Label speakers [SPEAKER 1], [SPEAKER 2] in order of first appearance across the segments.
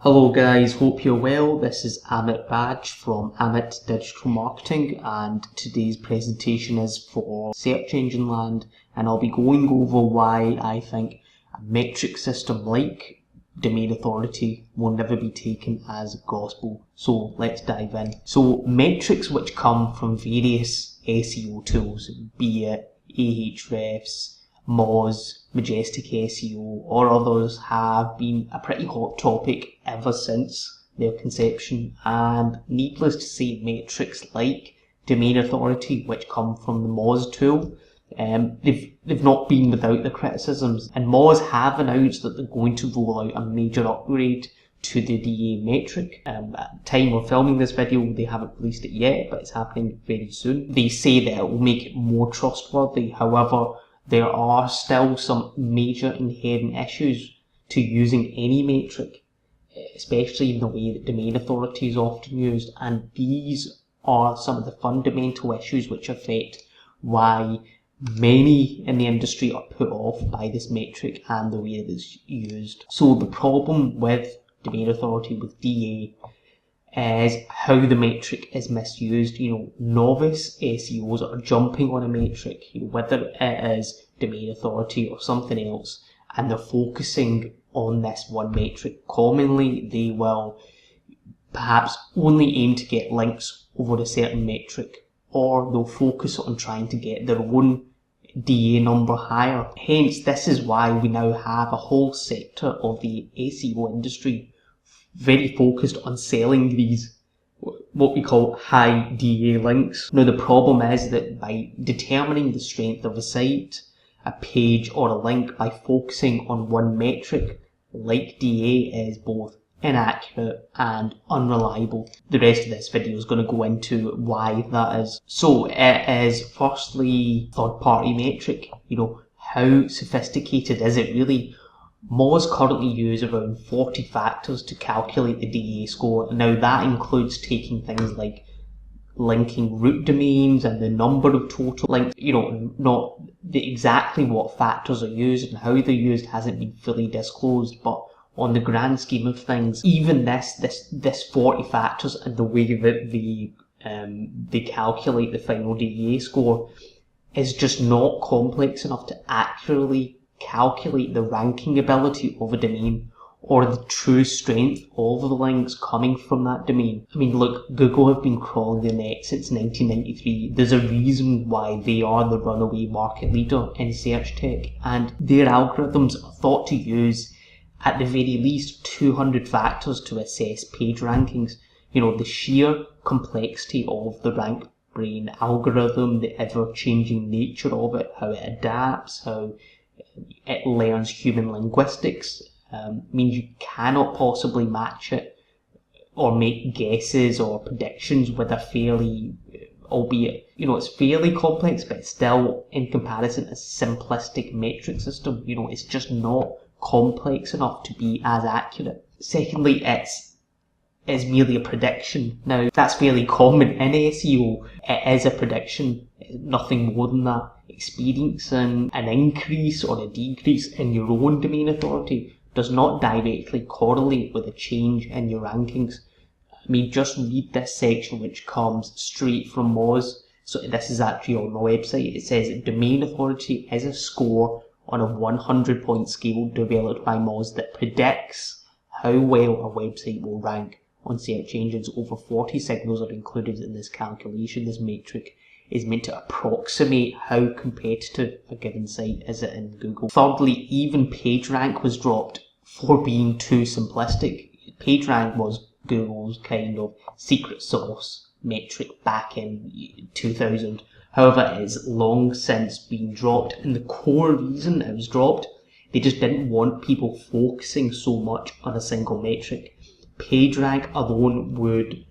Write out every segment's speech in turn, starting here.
[SPEAKER 1] Hello guys, hope you're well. This is Amit Raj from Amit Digital Marketing, and today's presentation is for Search Engine Land, and I'll be going over why I think a metric system like domain authority will never be taken as gospel. So let's dive in. So metrics which come from various SEO tools, be it Ahrefs, Moz, Majestic SEO or others, have been a pretty hot topic ever since their conception, and needless to say, metrics like domain authority which come from the Moz tool, they've not been without the criticisms, and Moz have announced that they're going to roll out a major upgrade to the DA metric. At the time we're filming this video, they haven't released it yet, but it's happening very soon. They say that it will make it more trustworthy. However, there are still some major inherent issues to using any metric, especially in the way that domain authority is often used, and these are some of the fundamental issues which affect why many in the industry are put off by this metric and the way it is used. So the problem with domain authority, with DA, is how the metric is misused. Novice SEOs are jumping on a metric, whether it is domain authority or something else, and they're focusing on this one metric. Commonly, they will perhaps only aim to get links over a certain metric, or they'll focus on trying to get their own DA number higher. Hence, this is why we now have a whole sector of the SEO industry very focused on selling these, what we call high DA links. Now the problem is that by determining the strength of a site, a page or a link by focusing on one metric like DA is both inaccurate and unreliable. The rest of this video is going to go into why that is. So it is firstly third-party metric. How sophisticated is it really? Moz currently use around 40 factors to calculate the DA score. Now that includes taking things like linking root domains and the number of total links. Not exactly what factors are used and how they're used hasn't been fully disclosed, but on the grand scheme of things, even this 40 factors and the way that they calculate the final DA score is just not complex enough to accurately calculate the ranking ability of a domain or the true strength of the links coming from that domain. Look, Google have been crawling the net since 1993. There's a reason why they are the runaway market leader in search tech, and their algorithms are thought to use at the very least 200 factors to assess page rankings. The sheer complexity of the RankBrain algorithm, the ever-changing nature of it, how it adapts, how it learns human linguistics, means you cannot possibly match it or make guesses or predictions with a fairly, albeit, it's fairly complex, but it's still, in comparison, a simplistic metric system. It's just not complex enough to be as accurate. Secondly, it's merely a prediction. Now, that's fairly common in SEO. It is a prediction, nothing more than that. Experiencing an increase or a decrease in your own domain authority does not directly correlate with a change in your rankings. Just read this section which comes straight from Moz. So this is actually on my website. It says domain authority is a score on a 100-point scale developed by Moz that predicts how well a website will rank on search engines. Over 40 signals are included in this calculation. This metric is meant to approximate how competitive a given site is in Google. Thirdly, even PageRank was dropped for being too simplistic. PageRank was Google's kind of secret sauce metric back in 2000. However, it has long since been dropped, and the core reason it was dropped, they just didn't want people focusing so much on a single metric. PageRank alone would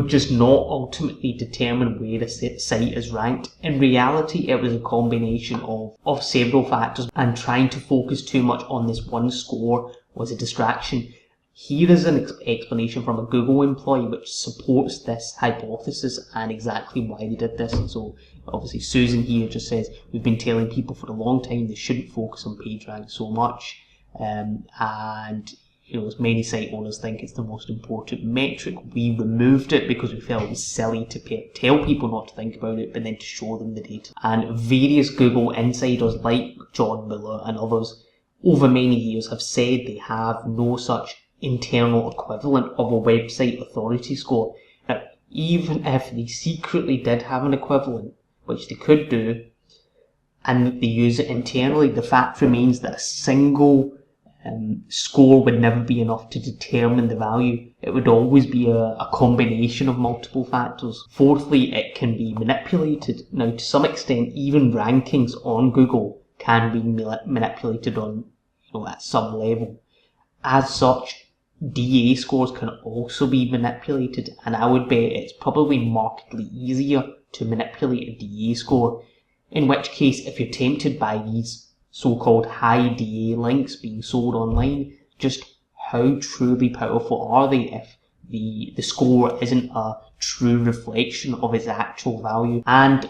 [SPEAKER 1] just not ultimately determine where a site is ranked. In reality, it was a combination of several factors, and trying to focus too much on this one score was a distraction. Here is an explanation from a Google employee which supports this hypothesis and exactly why they did this. So obviously Susan here just says, we've been telling people for a long time they shouldn't focus on PageRank so much, and as many site owners think it's the most important metric. We removed it because we felt it was silly to tell people not to think about it, but then to show them the data. And various Google insiders like John Mueller and others over many years have said they have no such internal equivalent of a website authority score. Now, even if they secretly did have an equivalent, which they could do, and they use it internally, the fact remains that a single score would never be enough to determine the value. It would always be a combination of multiple factors. Fourthly, it can be manipulated. Now, to some extent, even rankings on Google can be manipulated on, at some level. As such, DA scores can also be manipulated, and I would bet it's probably markedly easier to manipulate a DA score. In which case, if you're tempted by these so-called high DA links being sold online, just how truly powerful are they if the score isn't a true reflection of its actual value? And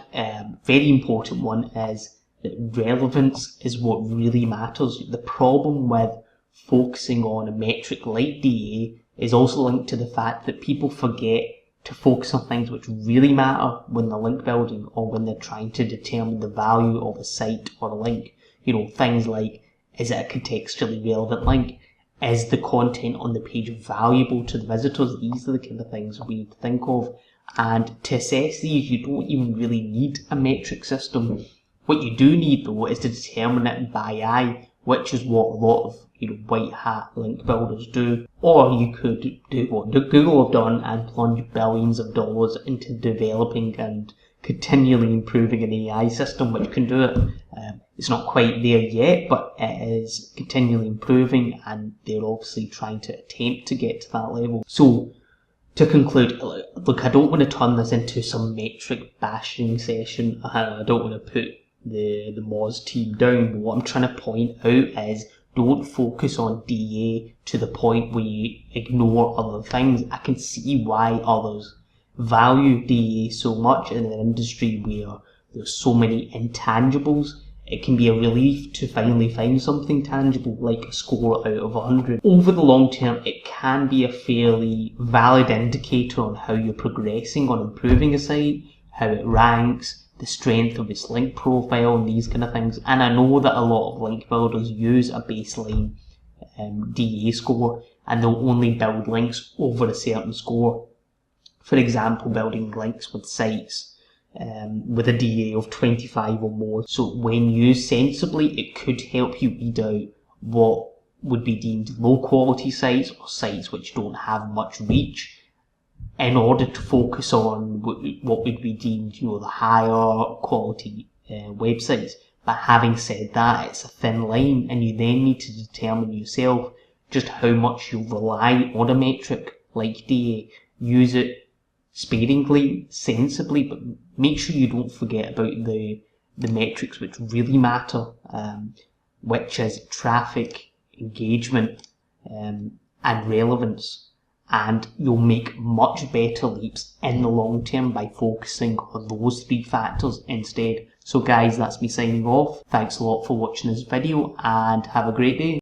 [SPEAKER 1] very important one is that relevance is what really matters. The problem with focusing on a metric like DA is also linked to the fact that people forget to focus on things which really matter when they're link building or when they're trying to determine the value of a site or a link. Things like, is it a contextually relevant link? Is the content on the page valuable to the visitors? These are the kind of things we need to think of. And to assess these, you don't even really need a metric system. What you do need, though, is to determine it by eye, which is what a lot of white hat link builders do. Or you could do what Google have done and plunge billions of dollars into developing and continually improving an AI system which can do it. It's not quite there yet, but it is continually improving, and they're obviously trying to attempt to get to that level. So, to conclude, look, I don't want to turn this into some metric bashing session. I don't want to put the Moz team down, but what I'm trying to point out is don't focus on DA to the point where you ignore other things. I can see why others value DA so much in an industry where there's so many intangibles. It can be a relief to finally find something tangible, like a score out of 100. Over the long term, it can be a fairly valid indicator on how you're progressing on improving a site, how it ranks, the strength of its link profile, and these kind of things. And I know that a lot of link builders use a baseline DA score, and they'll only build links over a certain score. For example, building links with sites with a DA of 25 or more. So when used sensibly, it could help you weed out what would be deemed low quality sites or sites which don't have much reach, in order to focus on what would be deemed the higher quality websites. But having said that, it's a thin line, and you then need to determine yourself just how much you'll rely on a metric like DA. Use it sparingly, sensibly, but make sure you don't forget about the metrics which really matter, which is traffic, engagement, and relevance. And you'll make much better leaps in the long term by focusing on those three factors instead. So guys, that's me signing off. Thanks a lot for watching this video, and have a great day.